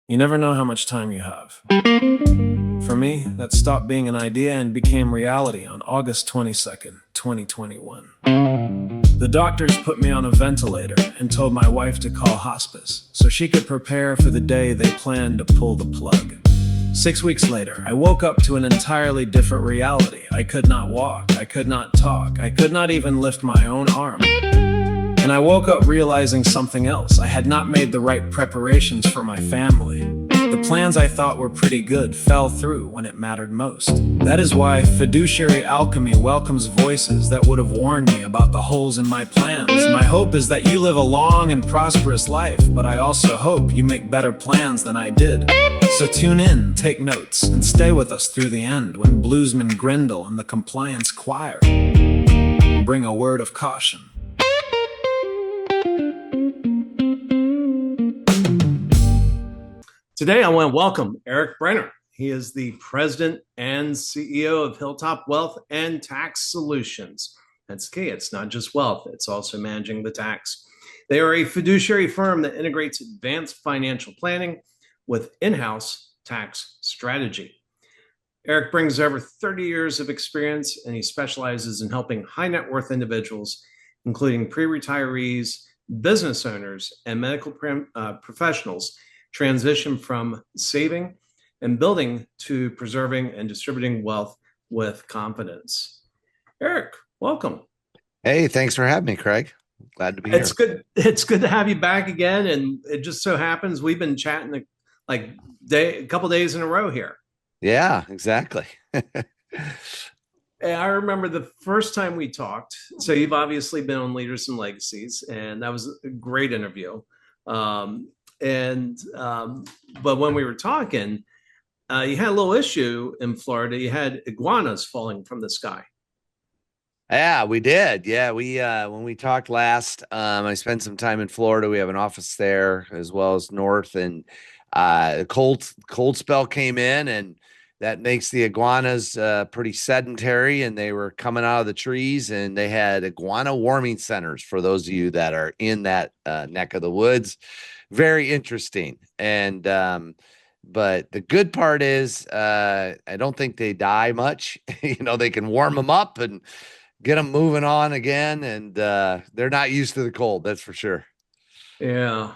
You never know how much time you have. For me, that stopped being an idea and became reality on August 22nd, 2021. The doctors put me on a ventilator and told my wife to call hospice so she could prepare for the day they planned to pull the plug. 6 weeks later, I woke up to an entirely different reality. I could not walk, I could not talk, I could not even lift my own arm. And I woke up realizing something else. I had not made the right preparations for my family. The plans I thought were pretty good fell through when it mattered most. That is why Fiduciary Alchemy welcomes voices that would have warned me about the holes in my plans. My hope is that you live a long and prosperous life, but I also hope you make better plans than I did. So tune in, take notes, and stay with us through the end when Bluesman Grindle and the Compliance Choir bring a word of caution. Today, I want to welcome Erik Brenner. He is the president and CEO of Hilltop Wealth and Tax Solutions. That's key. It's not just wealth, it's also managing the tax. They are a fiduciary firm that integrates advanced financial planning with in-house tax strategy. Erik brings over 30 years of experience, and he specializes in helping high net worth individuals, including pre-retirees, business owners, and medical professionals, transition from saving and building to preserving and distributing wealth with confidence. Erik, welcome. Hey, thanks for having me, Craig. Glad to be here. It's good to have you back again. And it just so happens we've been chatting a couple days in a row here. Yeah, exactly. I remember the first time we talked. So you've obviously been on Leaders and Legacies, and that was a great interview. But when we were talking, you had a little issue in Florida. You had iguanas falling from the sky. Yeah, we did. Yeah, we when we talked last, I spent some time in Florida. We have an office there as well as north, and a cold spell came in, and that makes the iguanas pretty sedentary, and they were coming out of the trees, and they had iguana warming centers for those of you that are in that neck of the woods. Very interesting. And but the good part is I don't think they die much. They can warm them up and get them moving on again, and they're not used to the cold, that's for sure. Yeah.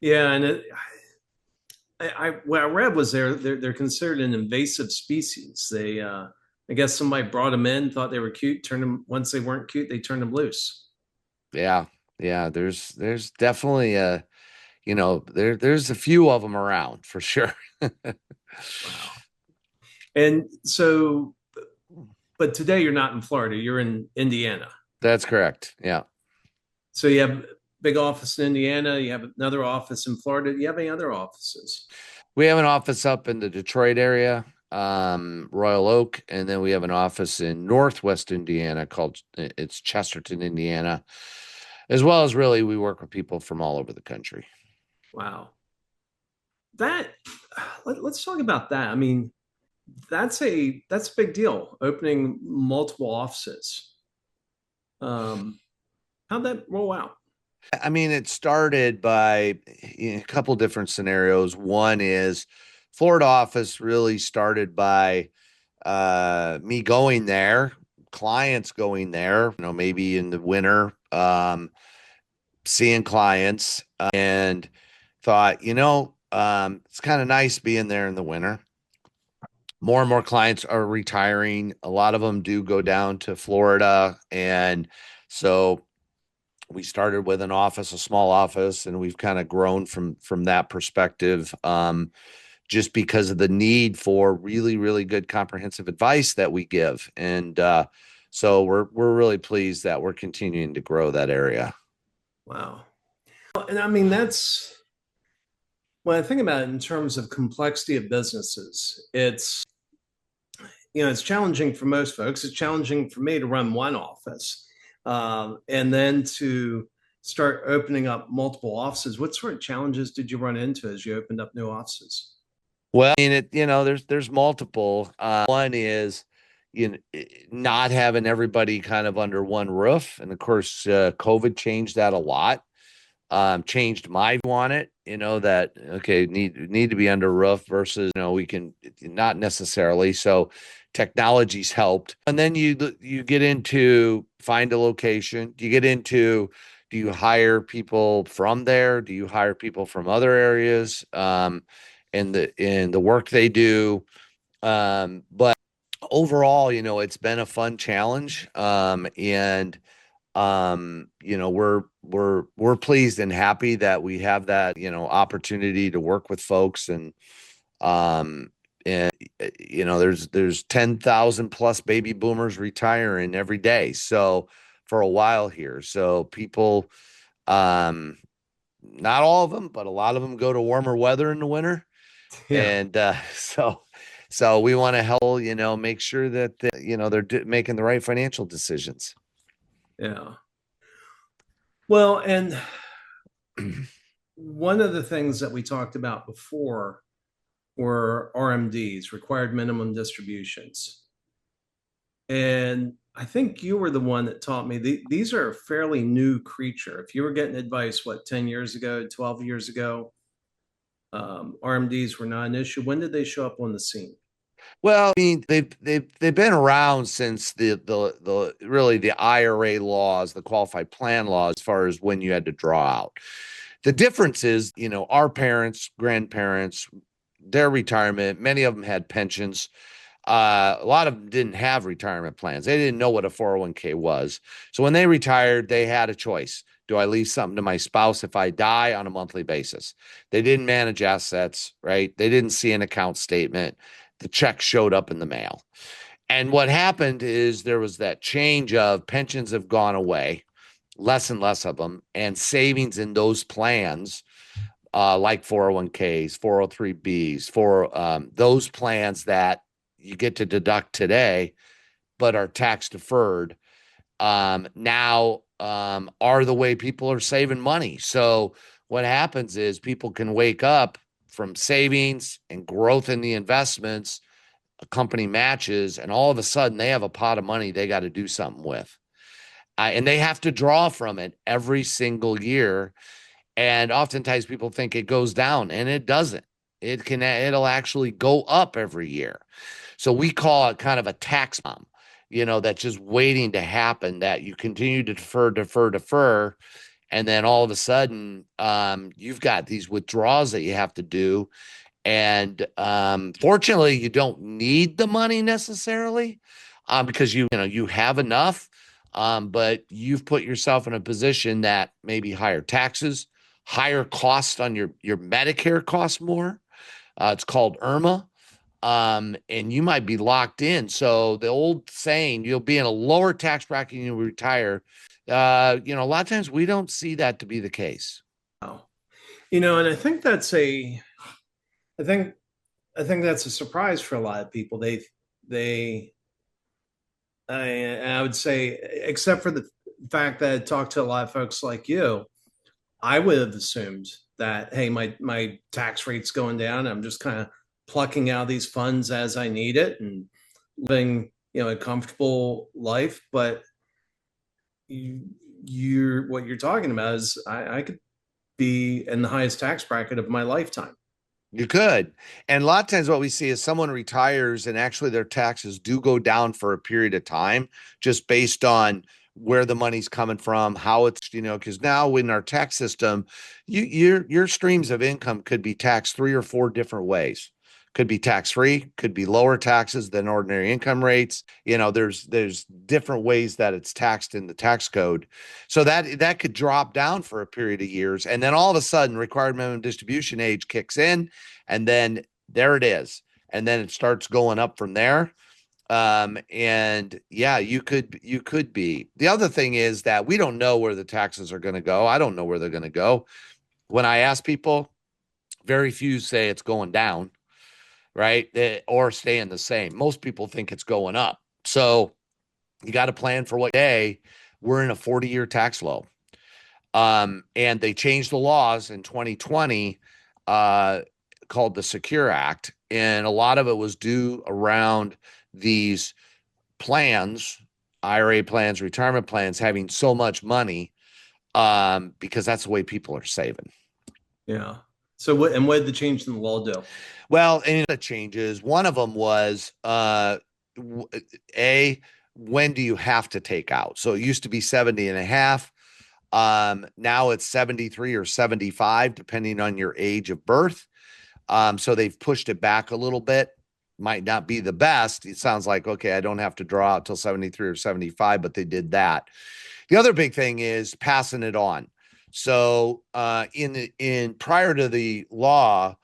And what I read was they're considered an invasive species. They I guess somebody brought them in, thought they were cute, turned them, once they weren't cute, they turned them loose. Yeah, there's definitely there's a few of them around for sure. Wow. And so, but today you're not in Florida, you're in Indiana. That's correct. Yeah. So you have a big office in Indiana, you have another office in Florida. Do you have any other offices? We have an office up in the Detroit area, Royal Oak, and then we have an office in Northwest Indiana it's Chesterton, Indiana, as well as really we work with people from all over the country. Wow. Let's talk about that. I mean, that's a big deal, opening multiple offices. How'd that roll out? I mean, it started by a couple different scenarios. One is Florida office really started by me going there, clients going there, maybe in the winter, seeing clients, and thought, it's kind of nice being there in the winter. More and more clients are retiring. A lot of them do go down to Florida. And so we started with a small office, and we've kind of grown from that perspective, just because of the need for really, really good comprehensive advice that we give. And so we're really pleased that we're continuing to grow that area. Wow. And I mean, that's when I think about it in terms of complexity of businesses, it's challenging for most folks. It's challenging for me to run one office, and then to start opening up multiple offices. What sort of challenges did you run into as you opened up new offices? Well, I mean, there's multiple. One is, not having everybody kind of under one roof. And of course, COVID changed that a lot. changed my view on it, that, okay, need to be under a roof versus, we can not necessarily. So technology's helped. And then you get into find a location. You get into, do you hire people from there? Do you hire people from other areas? In the work they do. But overall, it's been a fun challenge. And we're pleased and happy that we have that, opportunity to work with folks. Um, there's 10,000 plus baby boomers retiring every day. So for a while here, so people, not all of them, but a lot of them go to warmer weather in the winter. Yeah. And, so we want to help, make sure that, they're making the right financial decisions. Yeah. Well, and one of the things that we talked about before were RMDs, required minimum distributions. And I think you were the one that taught me these are a fairly new creature. If you were getting advice, 10 years ago, 12 years ago, RMDs were not an issue. When did they show up on the scene? Well, I mean, they've been around since the really the IRA laws, the qualified plan laws, as far as when you had to draw out. The difference is, our parents, grandparents, their retirement, many of them had pensions. A lot of them didn't have retirement plans. They didn't know what a 401k was. So when they retired, they had a choice. Do I leave something to my spouse if I die on a monthly basis? They didn't manage assets, right? They didn't see an account statement. The check showed up in the mail. And what happened is there was that change of pensions have gone away, less and less of them, and savings in those plans, like 401ks, 403bs, for those plans that you get to deduct today, but are tax deferred, now are the way people are saving money. So what happens is people can wake up from savings and growth in the investments, a company matches, and all of a sudden they have a pot of money they got to do something with. And they have to draw from it every single year. And oftentimes people think it goes down, and it doesn't. It'll actually go up every year. So we call it kind of a tax bomb, that's just waiting to happen, that you continue to defer. And then all of a sudden, you've got these withdrawals that you have to do. And fortunately, you don't need the money necessarily, because you have enough. But you've put yourself in a position that maybe higher taxes, higher cost on your Medicare costs more. It's called IRMA. And you might be locked in. So the old saying, you'll be in a lower tax bracket and you'll retire. A lot of times we don't see that to be the case. Wow. And I think that's a surprise for a lot of people. I would say, except for the fact that I talked to a lot of folks like you, I would have assumed that, hey, my tax rate's going down. I'm just kind of plucking out these funds as I need it and living, a comfortable life. But what you're talking about is I could be in the highest tax bracket of my lifetime. You could. And a lot of times what we see is someone retires and actually their taxes do go down for a period of time, just based on where the money's coming from, how it's, because now in our tax system, your streams of income could be taxed 3 or 4 different ways. Could be tax free, could be lower taxes than ordinary income rates. There's different ways that it's taxed in the tax code. So that could drop down for a period of years. And then all of a sudden, required minimum distribution age kicks in, and then there it is. And then it starts going up from there. And yeah, you could be. The other thing is that we don't know where the taxes are going to go. I don't know where they're going to go. When I ask people, very few say it's going down, right? Or staying the same. Most people think it's going up. So you got to plan for what day. We're in a 40-year tax low. And they changed the laws in 2020, called the Secure Act. And a lot of it was due around these plans, IRA plans, retirement plans, having so much money, because that's the way people are saving. Yeah. So what did the change in the law do? Well, and the changes, one of them was, when do you have to take out? So it used to be 70 and a half. Now it's 73 or 75, depending on your age of birth. So they've pushed it back a little bit. Might not be the best. It sounds like, okay, I don't have to draw out till 73 or 75, but they did that. The other big thing is passing it on. So in prior to the law,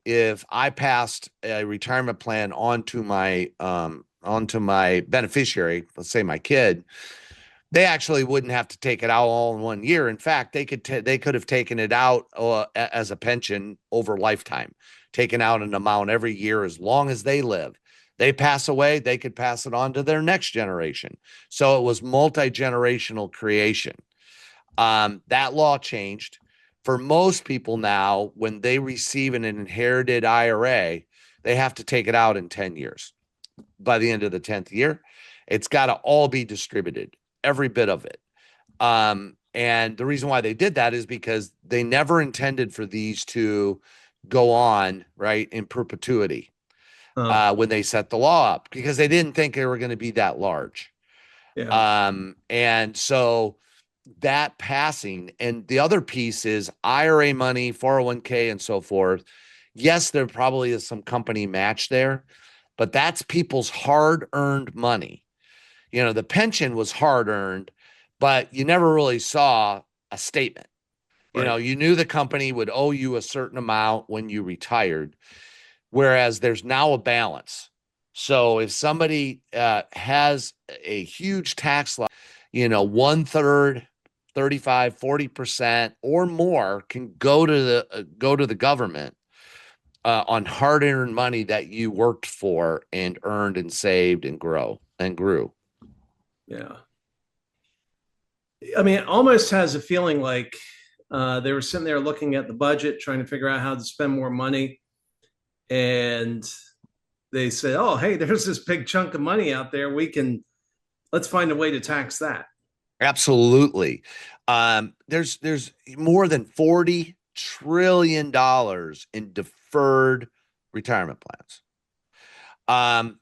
if I passed a retirement plan onto my beneficiary, let's say my kid, they actually wouldn't have to take it out all in 1 year. In fact, they could have taken it out as a pension over lifetime, taken out an amount every year as long as they live. They pass away, they could pass it on to their next generation. So it was multi-generational creation. That law changed. For most people now, when they receive an inherited IRA, they have to take it out in 10 years. By the end of the 10th year, it's got to all be distributed, every bit of it. And the reason why they did that is because they never intended for these to go on, right, in perpetuity when they set the law up, because they didn't think they were going to be that large. Yeah. And so that passing, and the other piece is IRA money, 401k, and so forth. Yes, there probably is some company match there, but that's people's hard-earned money. You know, the pension was hard-earned, but you never really saw a statement. You know, you knew the company would owe you a certain amount when you retired, whereas there's now a balance. So if somebody has a huge tax loss, you know, 1/3, 35, 40% or more can go to the government on hard-earned money that you worked for and earned and saved and grew. Yeah. I mean, it almost has a feeling like they were sitting there looking at the budget, trying to figure out how to spend more money. And they said, oh, hey, there's this big chunk of money out there. Let's find a way to tax that. Absolutely. There's more than $40 trillion in deferred retirement plans,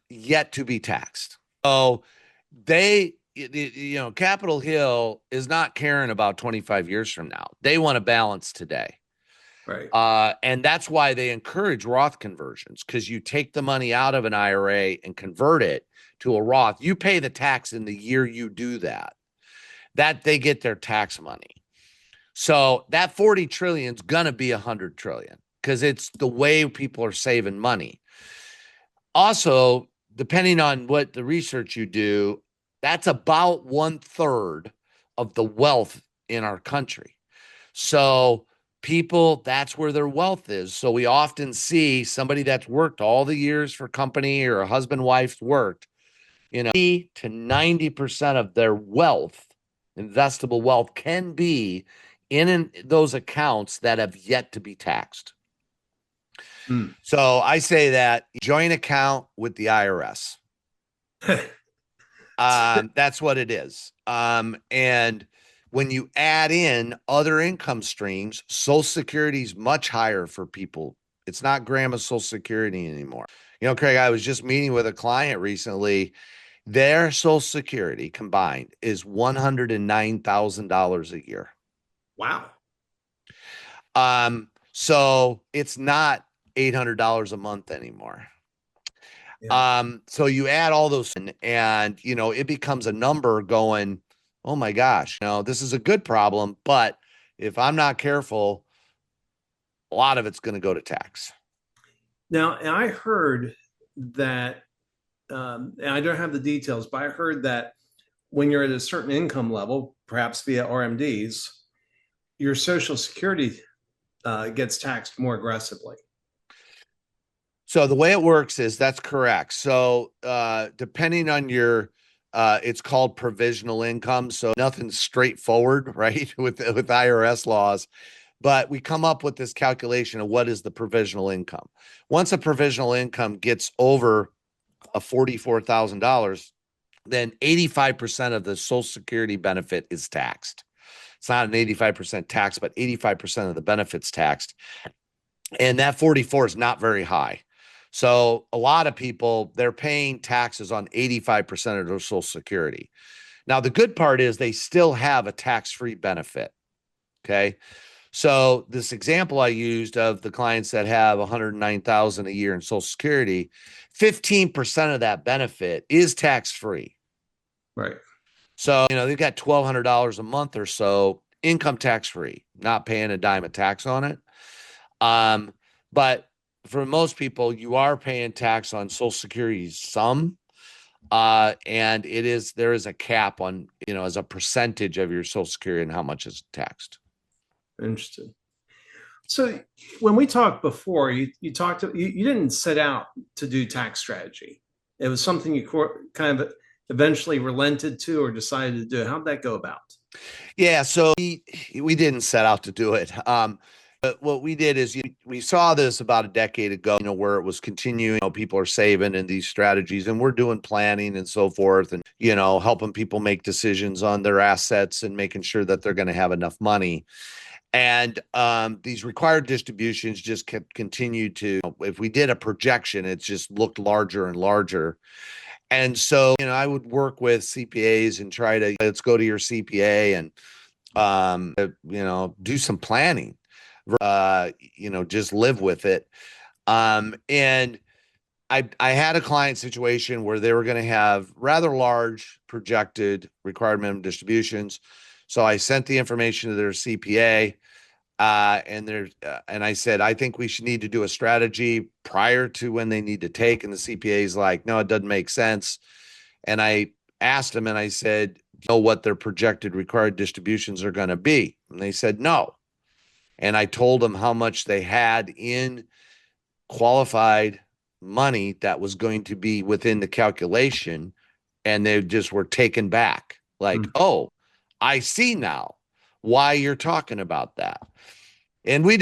yet to be taxed. So Capitol Hill is not caring about 25 years from now. They want to balance today. Right. And that's why they encourage Roth conversions, because you take the money out of an IRA and convert it to a Roth. You pay the tax in the year you do that they get their tax money. So that 40 trillion is going to be 100 trillion, because it's the way people are saving money. Also, depending on what the research you do, that's about 1/3 of the wealth in our country. So people, that's where their wealth is. So we often see somebody that's worked all the years for company, or a husband, wife's worked, 80 to 90% of their wealth, investable wealth, can be in those accounts that have yet to be taxed. So I say that joint account with the IRS. That's what it is. And when you add in other income streams, Social Security is much higher for people. It's not grandma's Social Security anymore. Craig, I was just meeting with a client recently. Their Social Security combined is $109,000 a year. Wow. So it's not $800 a month anymore. Yeah. So you add all those in, and it becomes a number going, oh my gosh, this is a good problem, but if I'm not careful, a lot of it's going to go to tax. Now, and I heard that, and I don't have the details, but I heard that when you're at a certain income level, perhaps via RMDs, your Social Security gets taxed more aggressively. So the way it works is, that's correct. So depending on your, it's called provisional income. So nothing's straightforward, right, with IRS laws. But we come up with this calculation of what is the provisional income. Once a provisional income gets over a $44,000, then 85% of the Social Security benefit is taxed. It's not an 85% tax, but 85% of the benefits taxed. And that 44 is not very high. So a lot of people, they're paying taxes on 85% of their Social Security. Now, the good part is they still have a tax-free benefit. Okay. So this example I used of the clients that have 109,000 a year in Social Security, 15% of that benefit is tax-free. Right. So, they've got $1,200 a month or so, income tax-free, not paying a dime of tax on it. But for most people, you are paying tax on Social Security some, and there is a cap on, as a percentage of your Social Security and how much is taxed. Interesting. So when we talked before, you didn't set out to do tax strategy. It was something you kind of eventually relented to or decided to do. How'd that go about? Yeah, so we didn't set out to do it. But what we did is we saw this about a decade ago, where it was continuing, people are saving in these strategies, and we're doing planning and so forth, and, helping people make decisions on their assets and making sure that they're going to have enough money. And these required distributions just continued to, if we did a projection, it just looked larger and larger. And so, I would work with CPAs and try to, let's go to your CPA and, do some planning, just live with it. And I had a client situation where they were going to have rather large projected required minimum distributions. So I sent the information to their CPA, and I said, I think we should need to do a strategy prior to when they need to take. And the CPA is like, no, it doesn't make sense. And I asked them and I said, know what their projected required distributions are going to be? And they said, no. And I told them how much they had in qualified money that was going to be within the calculation. And they just were taken back like, oh, I see now why you're talking about that. And I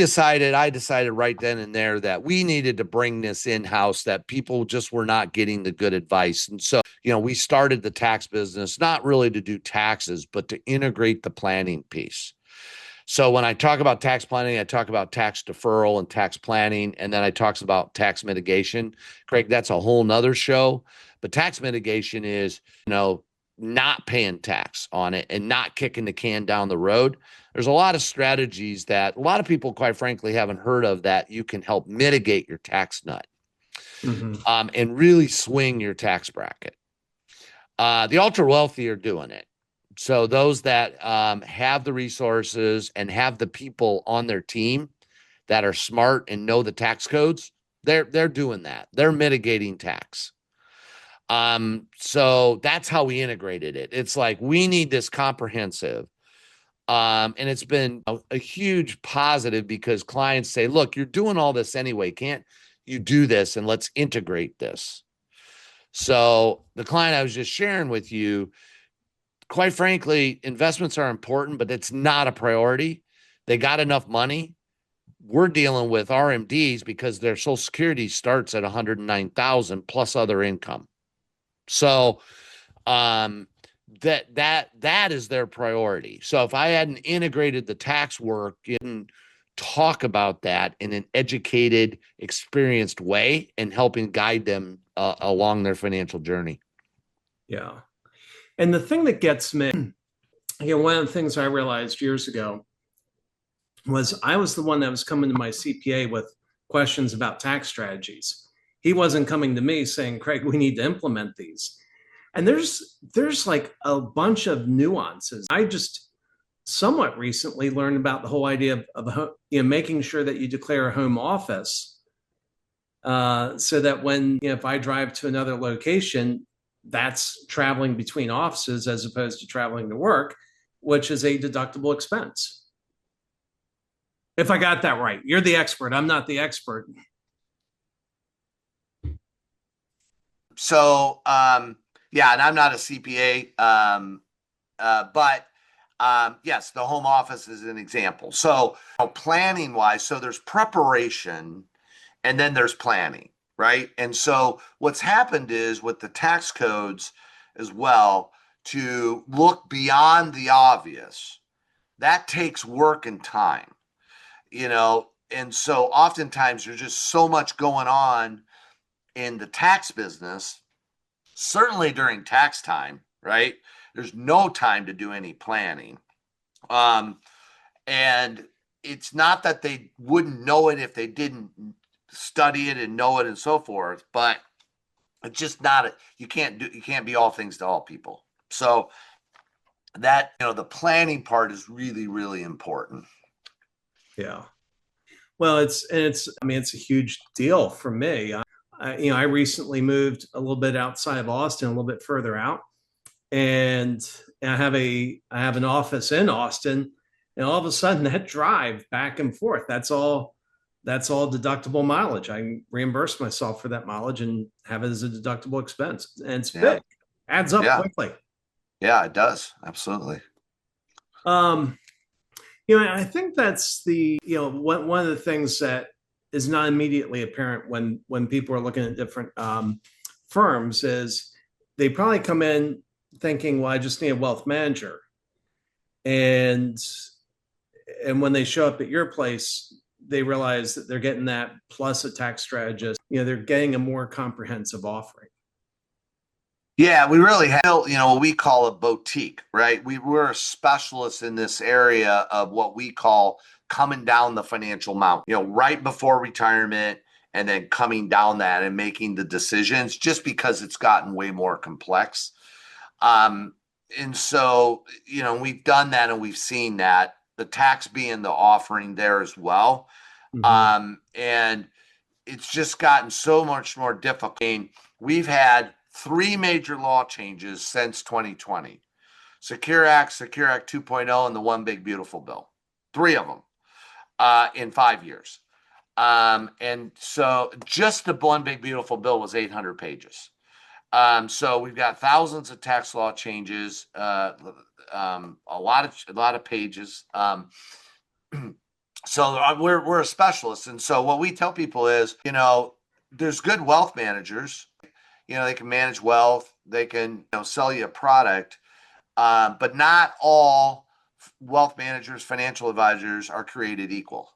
decided right then and there that we needed to bring this in-house, that people just were not getting the good advice. And so, we started the tax business, not really to do taxes, but to integrate the planning piece. So when I talk about tax planning, I talk about tax deferral and tax planning, and then I talk about tax mitigation. Craig, that's a whole nother show. But tax mitigation is, not paying tax on it and not kicking the can down the road. There's a lot of strategies that a lot of people, quite frankly, haven't heard of that you can help mitigate your tax nut, and really swing your tax bracket. The ultra wealthy are doing it. So those that have the resources and have the people on their team that are smart and know the tax codes, they're doing that. They're mitigating tax. So that's how we integrated it. It's like, we need this comprehensive. And it's been a huge positive because clients say, look, you're doing all this anyway. Can't you do this? And let's integrate this. So the client I was just sharing with you, quite frankly, investments are important, but it's not a priority. They got enough money. We're dealing with RMDs because their Social Security starts at 109,000 plus other income. So that is their priority. So if I hadn't integrated the tax work and talk about that in an educated, experienced way and helping guide them along their financial journey. Yeah. And the thing that gets me, one of the things I realized years ago was I was the one that was coming to my CPA with questions about tax strategies. He wasn't coming to me saying, Craig, we need to implement these. And there's like a bunch of nuances. I just somewhat recently learned about the whole idea of making sure that you declare a home office, so that when, if I drive to another location, that's traveling between offices as opposed to traveling to work, which is a deductible expense. If I got that right. You're the expert. I'm not the expert. So, yeah, and I'm not a CPA, but yes, the home office is an example. So planning wise, so there's preparation and then there's planning, right? And so what's happened is with the tax codes as well, to look beyond the obvious, that takes work and time, and so oftentimes there's just so much going on in the tax business, certainly during tax time, right? There's no time to do any planning. And it's not that they wouldn't know it if they didn't study it and know it and so forth, but it's just not, you can't be all things to all people. So that, the planning part is really, really important. Yeah. Well, it's a huge deal for me. I recently moved a little bit outside of Austin, a little bit further out, and I have an office in Austin, and all of a sudden that drive back and forth, that's all deductible mileage. I can reimburse myself for that mileage and have it as a deductible expense, and it's big, adds up quickly. Yeah, it does. Absolutely. I think that's one of the things that is not immediately apparent when people are looking at different firms is they probably come in thinking, well, I just need a wealth manager. And when they show up at your place, they realize that they're getting that plus a tax strategist. They're getting a more comprehensive offering. Yeah, we really have, what we call a boutique, right? We're a specialist in this area of what we call coming down the financial mountain, right before retirement, and then coming down that and making the decisions, just because it's gotten way more complex. And so, we've done that and we've seen that, the tax being the offering there as well. Mm-hmm. And it's just gotten so much more difficult. I mean, we've had 3 major law changes since 2020. Secure Act 2.0, and the One Big Beautiful Bill. 3 of them in 5 years. And so just the One Big Beautiful Bill was 800 pages. So we've got thousands of tax law changes, a lot of pages. So we're a specialist. And so what we tell people is, there's good wealth managers. They can manage wealth, they can sell you a product, but not all wealth managers, financial advisors are created equal.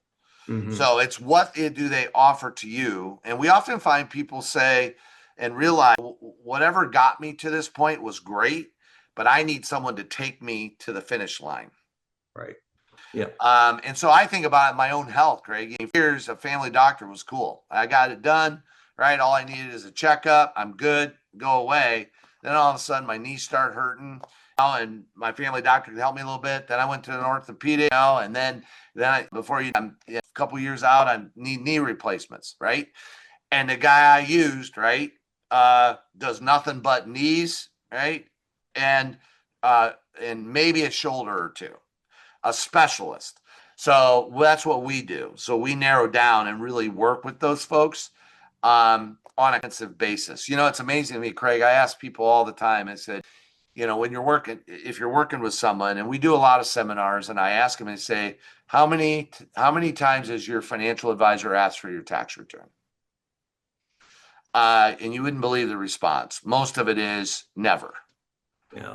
Mm-hmm. So it's what do they offer to you? And we often find people say and realize, whatever got me to this point was great, but I need someone to take me to the finish line. Right. Yeah. And so I think about my own health, Craig. Years a family doctor was cool. I got it done. Right. All I needed is a checkup. I'm good. Go away. Then all of a sudden my knees start hurting, and my family doctor could help me a little bit. Then I went to an orthopedic, and then I'm a couple years out, I need knee replacements. Right. And the guy I used, right, does nothing but knees. Right. And maybe a shoulder or two, a specialist. So that's what we do. So we narrow down and really work with those folks on a intensive basis. It's amazing to me, Craig. I ask people all the time, I said, if you're working with someone, and we do a lot of seminars, and I ask them and say, how many times has your financial advisor asked for your tax return? And you wouldn't believe the response. Most of it is never,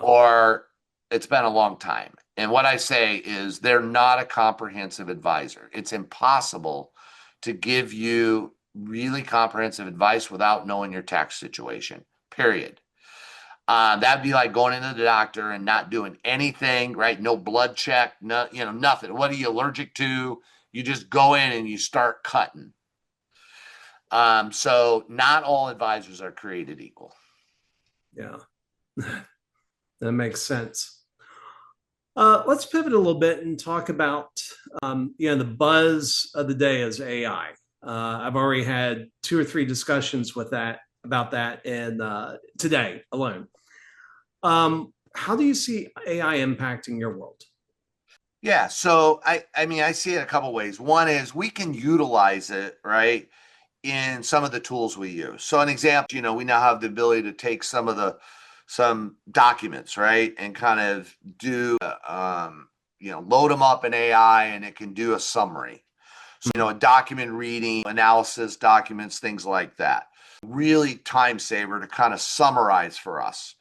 or it's been a long time. And what I say is, they're not a comprehensive advisor. It's impossible to give you really comprehensive advice without knowing your tax situation, period. That'd be like going into the doctor and not doing anything, right? No blood check, nothing. What are you allergic to? You just go in and you start cutting. So not all advisors are created equal. Yeah, that makes sense. Let's pivot a little bit and talk about, the buzz of the day is AI. I've already had 2 or 3 discussions about that, and today alone. How do you see AI impacting your world? Yeah, so I see it a couple ways. One is we can utilize it, right, in some of the tools we use. So an example, we now have the ability to take some documents, right, and kind of do, load them up in AI, and it can do a summary. So, a document reading, analysis documents, things like that. Really time saver to kind of summarize for us.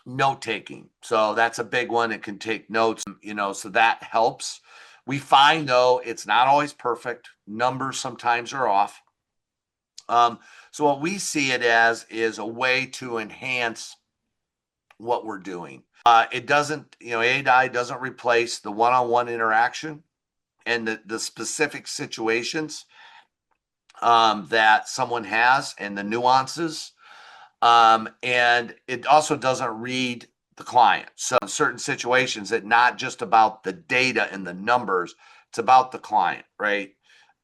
Note taking. So that's a big one. It can take notes, so that helps. We find though, it's not always perfect. Numbers sometimes are off. So what we see it as is a way to enhance what we're doing. It doesn't, AI doesn't replace the one-on-one interaction and the specific situations that someone has and the nuances. And it also doesn't read the client. So in certain situations, it's not just about the data and the numbers, it's about the client, right?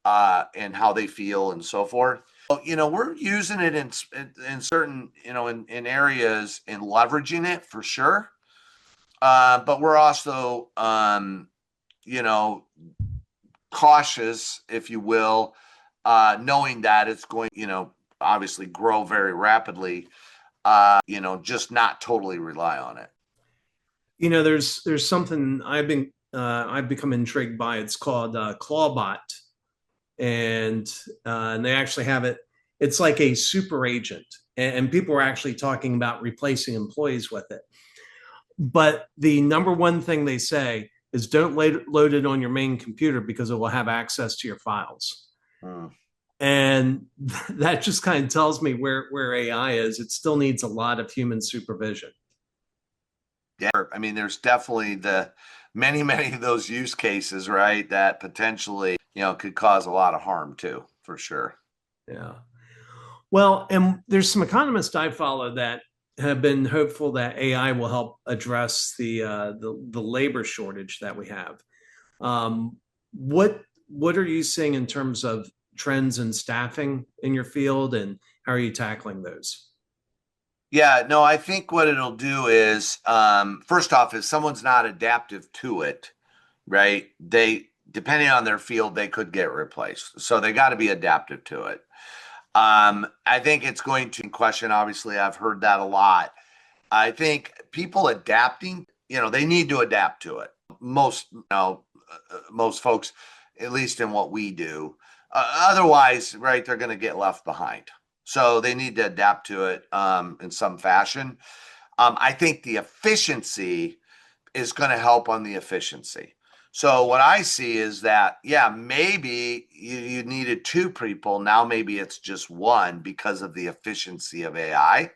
And how they feel and so forth. So, we're using it in certain, in areas and leveraging it for sure. But we're also, cautious, if you will, knowing that it's going, obviously grow very rapidly, just not totally rely on it. There's something I've become intrigued by. It's called Clawbot, and they actually have it. It's like a super agent, and people are actually talking about replacing employees with it. But the number one thing they say is don't load it on your main computer because it will have access to your files. And that just kind of tells me where AI is. It still needs a lot of human supervision. Yeah, I mean, there's definitely the many of those use cases, right, that potentially, could cause a lot of harm too, for sure. Yeah. Well, and there's some economists I follow that have been hopeful that AI will help address the labor shortage that we have. What are you seeing in terms of trends in staffing in your field, and how are you tackling those? Yeah, no, I think what it'll do is, first off, if someone's not adaptive to it, right, depending on their field, they could get replaced. So they got to be adaptive to it. I think it's going to question, obviously, I've heard that a lot. I think people adapting, they need to adapt to it. Most folks, at least in what we do. Otherwise, right, they're going to get left behind. So they need to adapt to it in some fashion. I think the efficiency is going to help on the efficiency. So what I see is that, yeah, maybe you needed two people. Now maybe it's just one because of the efficiency of AI.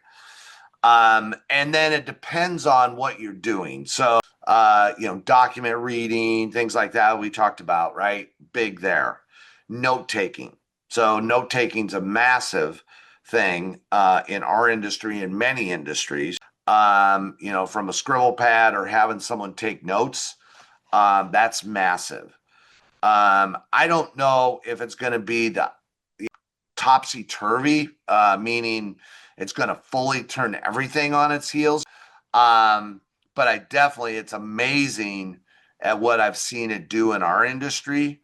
And then it depends on what you're doing. So, document reading, things like that we talked about, right? Big there. Note taking. So note taking is a massive thing in our industry and many industries. From a scribble pad or having someone take notes, that's massive. I don't know if it's going to be the topsy-turvy, meaning it's going to fully turn everything on its heels. But it's amazing at what I've seen it do in our industry.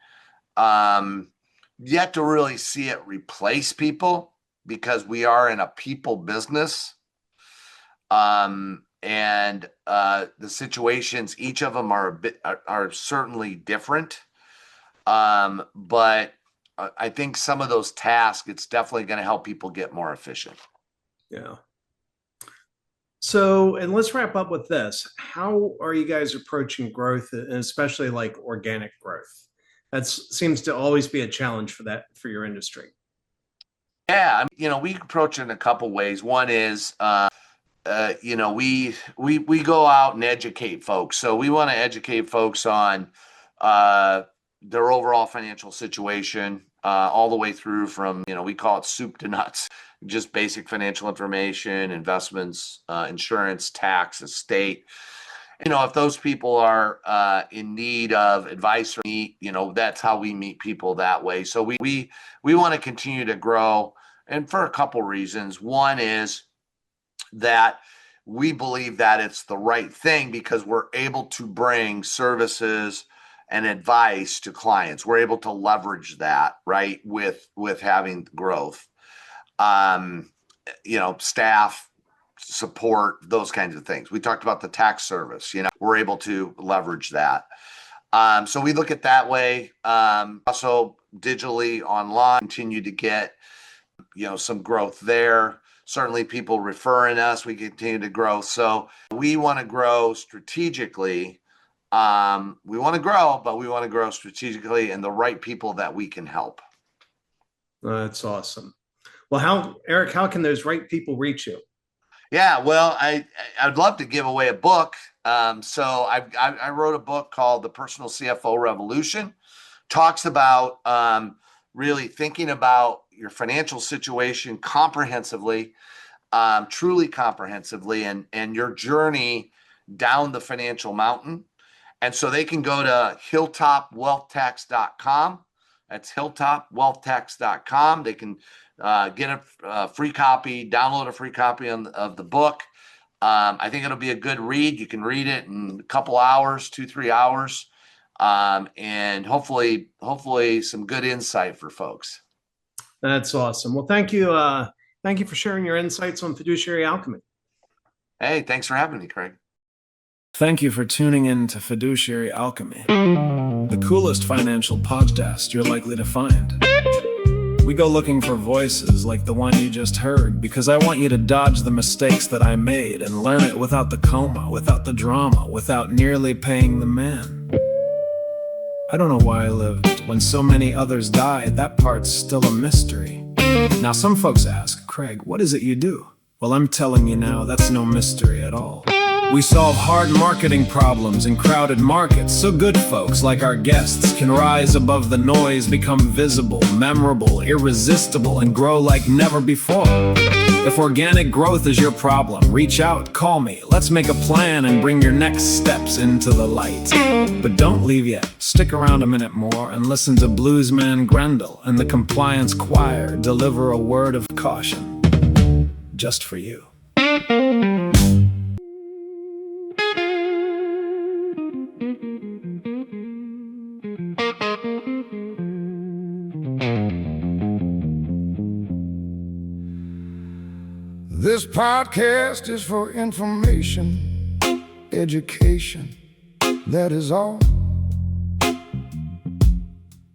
Yet to really see it replace people because we are in a people business. And the situations, each of them are certainly different. But I think some of those tasks, it's definitely going to help people get more efficient. Yeah. So, and let's wrap up with this. How are you guys approaching growth, and especially like organic growth? That seems to always be a challenge for your industry. Yeah, we approach it in a couple ways. One is, we go out and educate folks. So we want to educate folks on their overall financial situation, all the way through from, we call it soup to nuts, just basic financial information, investments, insurance, tax, estate. If those people are in need of advice or that's how we meet people that way. So we want to continue to grow, and for a couple reasons. One is that we believe that it's the right thing because we're able to bring services and advice to clients. We're able to leverage that, right, with having growth. Staff support, those kinds of things. We talked about the tax service, we're able to leverage that. So we look at that way. Also digitally online, continue to get, some growth there. certainly people referring us, we continue to grow. So we want to grow strategically. We want to grow, but we want to grow strategically and the right people that we can help. That's awesome. Well, Erik, how can those right people reach you? Yeah, well, I'd love to give away a book. So I wrote a book called The Personal CFO Revolution. Talks about really thinking about your financial situation comprehensively, truly comprehensively, and your journey down the financial mountain. And so they can go to hilltopwealthtax.com. That's hilltopwealthtax.com. They can get a free copy, download a free copy of the book. I think it'll be a good read. You can read it in a couple hours, 2-3 hours, and hopefully some good insight for folks. That's awesome. Well, thank you. Thank you for sharing your insights on Fiduciary Alchemy. Hey, thanks for having me, Craig. Thank you for tuning in to Fiduciary Alchemy, the coolest financial podcast you're likely to find. We go looking for voices like the one you just heard because I want you to dodge the mistakes that I made and learn it without the coma, without the drama, without nearly paying the man. I don't know why I lived when so many others died. That part's still a mystery. Now some folks ask, Craig, what is it you do? Well, I'm telling you now, that's no mystery at all. We solve hard marketing problems in crowded markets so good folks like our guests can rise above the noise, become visible, memorable, irresistible, and grow like never before. If organic growth is your problem, reach out, call me. Let's make a plan and bring your next steps into the light. But don't leave yet. Stick around a minute more and listen to Bluesman Grendel and the Compliance Choir deliver a word of caution just for you. This podcast is for information, education, that is all.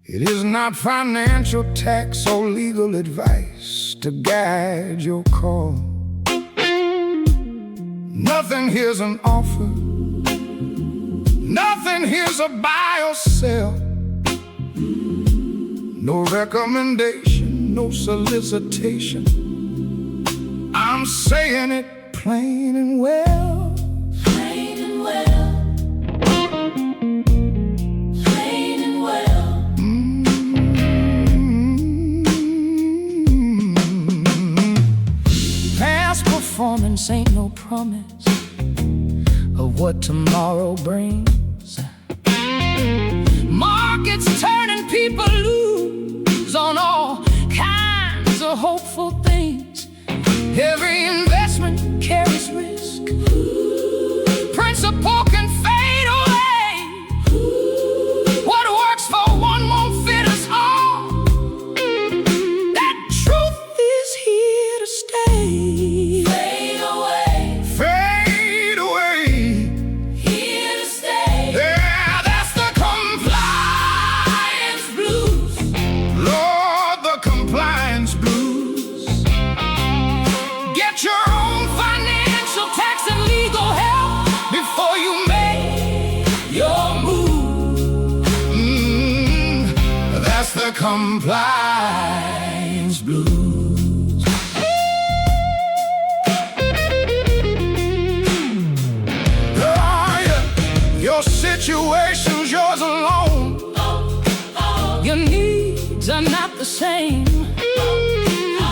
It is not financial, tax, or legal advice to guide your call. Nothing here's an offer, nothing here's a buy or sell. No recommendation, no solicitation. I'm saying it plain and well. Plain and well. Plain and well. Past performance ain't no promise of what tomorrow brings. Markets turning, people lose on all kinds of hopeful things. Every investment carries risk. Principle can fade away. What works for one won't fit us all. That truth is here to stay. Fade away. Fade away. Here to stay. Yeah, that's the compliance blues. Lord, the compliance blues. Get your own financial, tax, and legal help before you make your move. That's the compliance blues. Oh, yeah. Your situation's yours alone. Your needs are not the same.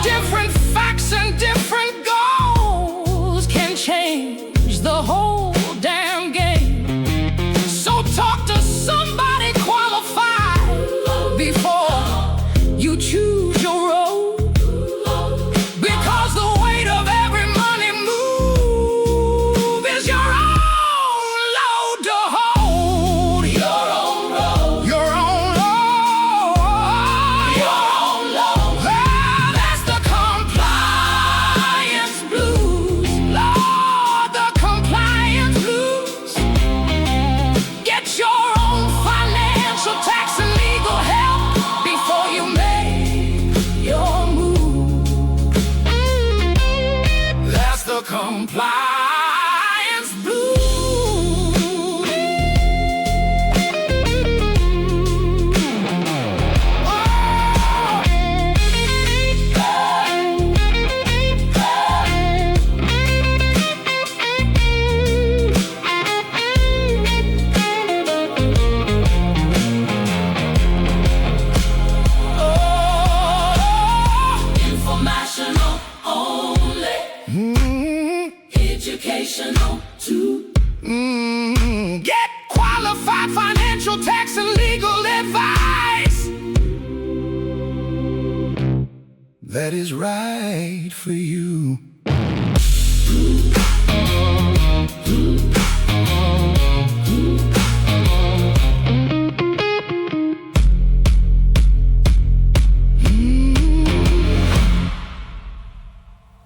Different facts and different goals can change the whole damn game. So talk to somebody qualified before you choose your road. compliance blue. Informational only. Educational too. Get qualified financial, tax, and legal advice That is right for you.